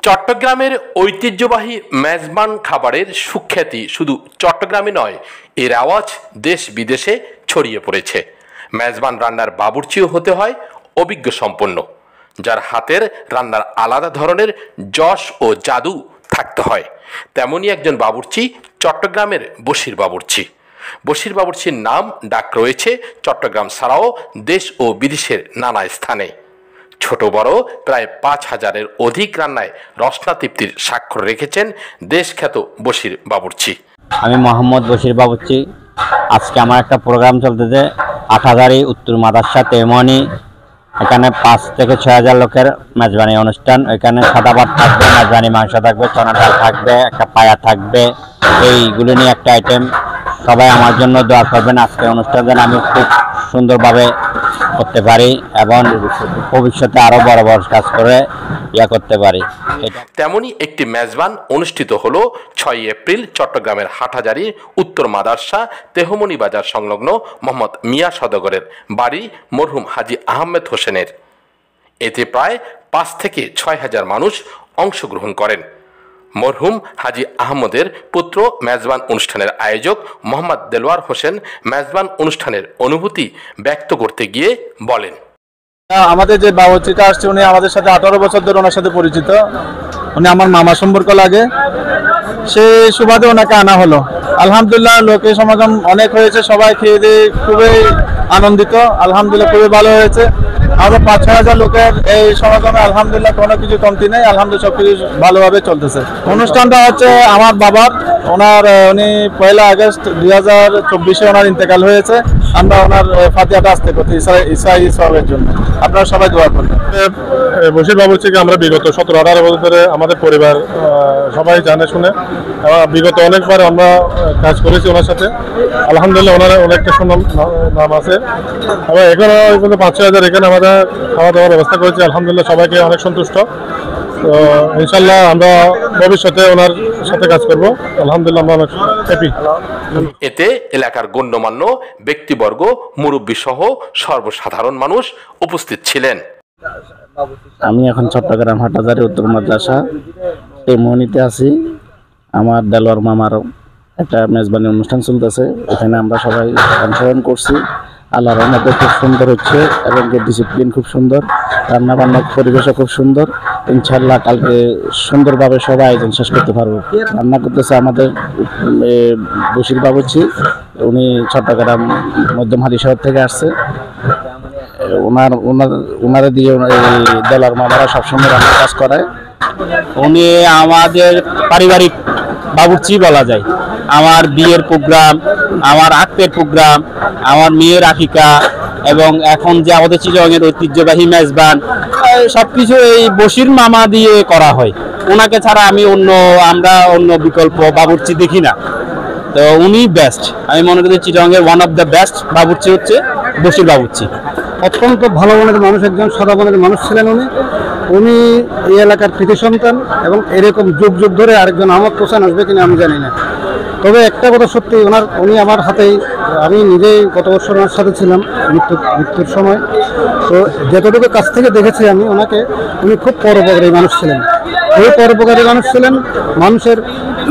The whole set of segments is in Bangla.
চট্টগ্রামের ঐতিহ্যবাহী মেজবান খাবারের সুখ্যাতি শুধু চট্টগ্রামে নয়, এর আওয়াজ দেশ বিদেশে ছড়িয়ে পড়েছে। মেজবান রান্নার বাবুর্চিও হতে হয় অভিজ্ঞ সম্পন্ন, যার হাতের রান্নার আলাদা ধরনের যশ ও জাদু থাকতে হয়। তেমনই একজন বাবুর্চি চট্টগ্রামের বশির বাবুর্চি। বশির বাবুর্চির নাম ডাক রয়েছে চট্টগ্রাম ছাড়াও দেশ ও বিদেশের নানা স্থানে। ছোট বড় প্রায় ৫,০০০-এর অধিক রান্নায় রসনা তৃপ্তির স্বাক্ষর রেখেছেন দেশখ্যাত বশির বাবুর্চি। আমি মোহাম্মদ বশির বাবুর্চি। আজকে আমার একটা প্রোগ্রাম চলতেছে আঠাজারি উত্তর মাদ্রাসা তেমনি। এখানে ৫ থেকে ৬,০০০ লোকের মেজবানি অনুষ্ঠান। এখানে সাদা ভাত থাকবে, মেজবানি মাংস থাকবে, চনা ডাল থাকবে, একটা পায়া থাকবে, এইগুলো নিয়ে একটা আইটেম। সবাই আমার জন্য দোয়া করবেন। আজকে অনুষ্ঠান যেন আমি খুব সুন্দরভাবে করতে পারি এবং ভবিষ্যতে আরো বড় বড় কাজ করে করতে পারি। তেমনই একটি মেজবান অনুষ্ঠিত হলো ৬ এপ্রিল চট্টগ্রামের হাটহাজারী উত্তর মাদ্রাসা তেহমনি বাজার সংলগ্ন মোহাম্মদ মিয়া সওদাগরের বাড়ি মরহুম হাজী আহমেদ হোসেনের। এতে প্রায় ৫ থেকে ৬,০০০ মানুষ অংশগ্রহণ করেন। মরহুম হাজী আহমদের পুত্র মেজবান অনুষ্ঠানের আয়োজক মোহাম্মদ দেলোয়ার হোসেন মেজবান অনুষ্ঠানের অনুভূতি ব্যক্ত করতে গিয়ে বলেন, আমাদের যে বাবুর্চিটা আসছে উনি আমাদের সাথে 18 বছর ধরে ওনার সাথে পরিচিত। উনি আমার মামা সম্পর্ক লাগে, সেই সুবাদে ওনাকে আনা হলো। আলহামদুলিল্লাহ, লোকের সমাগম অনেক হয়েছে, সবাই খেয়ে দিয়ে খুবই আনন্দিত। আলহামদুলিল্লাহ খুবই ভালো হয়েছে। আমাদের ৫-৬,০০০ লোকের এই সমাগমে আলহামদুলিল্লাহ কোনো কিছু কমতি নেই। আলহামদুলিল্লাহ সবকিছু ভালোভাবে চলতেছে। অনুষ্ঠানটা হচ্ছে আমার বাবার, উনি ১ আগস্ট ২০২৪ ওনার ইন্তেকাল হয়েছে। আমরা ওনার ফাতিহাটা আসতে করছি ইসরাঈল সওয়াবের জন্য। আপনারা সবাই দোয়া করবেন। বশির বাবুর্চিকে আমরা বিগত ১৭-১৮ বছর ধরে আমাদের পরিবার সবাই জানে শুনে, বিগত অনেকবার আমরা কাজ করেছি ওনার সাথে। আলহামদুলিল্লাহ ওনার অনেকটা সুনাম নাম আছে এবং এখানে ৫-৬,০০০ এখানে আমরা খাওয়া দাওয়ার ব্যবস্থা করেছি। আলহামদুলিল্লাহ সবাইকে অনেক সন্তুষ্ট। তো ইনশাল্লাহ আমরা ভবিষ্যতে ওনার সাথে কাজ করব। আলহামদুলিল্লাহ আমরা অনেক হ্যাপি। এতে এলাকার গণ্যমান্য ব্যক্তিবর্গ, মুরব্বী সহ সর্বসাধারণ মানুষ উপস্থিত ছিলেন। আমি এখন চট্টগ্রাম হাটহাজারী উত্তর মাদ্রাসা তেমনিতে আছি। আমার দেলোয়ার মামার একটা মেজবানি অনুষ্ঠান চলতেছে, এখানে আমরা সবাই অংশগ্রহণ করছি। আল্লাহর রহমতে খুব সুন্দর হচ্ছে এবং ডিসিপ্লিন খুব সুন্দর, রান্না বান্নার পরিবেশও খুব সুন্দর। ইনশাল্লাহ কালকে সুন্দরভাবে সবাই আয়োজন শেষ করতে পারবো। রান্না করতেছে আমাদের বশির বাবুর্চি, উনি চট্টগ্রাম মধ্যমহালি শহর থেকে আসছে। ওনারা দিয়ে দেলোয়ার মামারা সবসময় রান্নার কাজ করায়। উনি আমাদের পারিবারিক বাবুর্চি বলা যায়। আমার বিয়ের প্রোগ্রাম, আমার আক্কের প্রোগ্রাম, আমার মেয়ের আকিকা এবং এখন যে আমাদের চিটাগাংয়ের ঐতিহ্যবাহী মেজবান, সবকিছু এই বশির মামা দিয়ে করা হয়। ওনাকে ছাড়া আমরা অন্য বিকল্প বাবুর্চি দেখি না। তো উনি বেস্ট। আমি মনে করি চিটাগাংয়ের ওয়ান অফ দ্য বেস্ট বাবুর্চি হচ্ছে বশির বাবুর্চি। অত্যন্ত ভালো মনের মানুষ, একজন সদা মনের মানুষ ছিলেন উনি এই এলাকার কৃতি সন্তান এবং এরকম যুগ যুগ ধরে আরেকজন আহমদ হোসেন আসবে কিনা আমি জানি না। তবে একটা কথা সত্যি, উনি আমার হাতেই, আমি নিজেই গত বছর ওনার সাথে ছিলাম মৃত্যুর সময়। তো যতটুকু কাছ থেকে দেখেছি আমি ওনাকে, উনি খুব পরোপকারী মানুষ ছিলেন। এই পরোপকারী মানুষ ছিলেন, মানুষের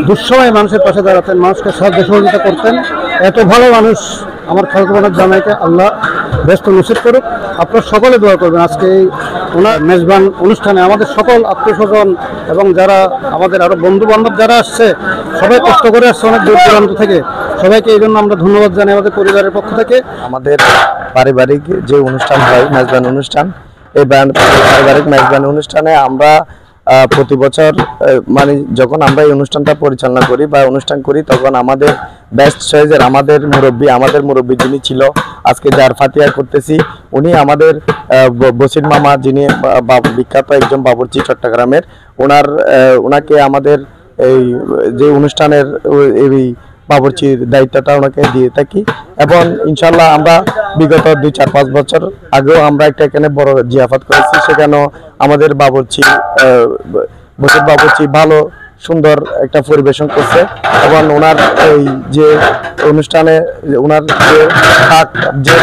দুঃসময়ে মানুষের পাশে দাঁড়াতেন, মানুষকে সাহায্য সহযোগিতা করতেন। এত ভালো মানুষ আমার খালকুবানের জামাইকে আল্লাহ ব্যস্ত নসিব করুক। আপনারা সকলে দোয়া করবেন। আজকে এই ওনার মেজবান অনুষ্ঠানে আমাদের সকল আত্মীয়স্বজন এবং যারা আমাদের আরও বন্ধু বান্ধব যারা আসছে, সবাই কষ্ট করে আসছে অনেক দূর দূরান্ত থেকে। সবাইকে এই জন্য আমরা ধন্যবাদ জানাই আমাদের পরিবারের পক্ষ থেকে। আমাদের পারিবারিক যে অনুষ্ঠান হয় মেজবান অনুষ্ঠান, এই পারিবারিক মেজবান অনুষ্ঠানে আমরা প্রতি বছর যখন আমরা এই অনুষ্ঠানটা পরিচালনা করি বা অনুষ্ঠান করি, তখন আমাদের বেস্ট চয়েসের আমাদের মুরব্বী যিনি ছিল, আজকে যার ফাতিহা করতেছি, উনি আমাদের বশির মামা, যিনি বিখ্যাত একজন বাবুর্চি চট্টগ্রামের। ওনাকে আমাদের এই যে অনুষ্ঠানের এই বাবুর্চির দায়িত্বটা ওনাকে দিয়ে থাকি এবং ইনশাল্লাহ আমরা বিগত 2-4-5 বছর আগেও আমরা এখানে বড় জিয়াফত করেছি। সেখানেও আমাদের বশির বাবুর্চি ভালো সুন্দর একটা পরিবেশন করছে এবং ওনার এই যে অনুষ্ঠানে ওনার যে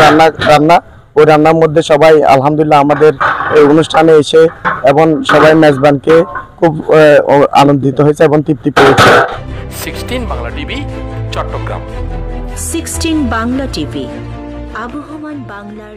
রান্না ওই রান্নার মধ্যে সবাই আলহামদুলিল্লাহ আমাদের এই অনুষ্ঠানে এসে এবং সবাই মেজবানকে খুব আনন্দিত হয়েছে এবং তৃপ্তি পেয়েছে। 16 বাংলা টিভি, চট্টগ্রাম। 16 বাংলা টিভি, আবহমান বাংলার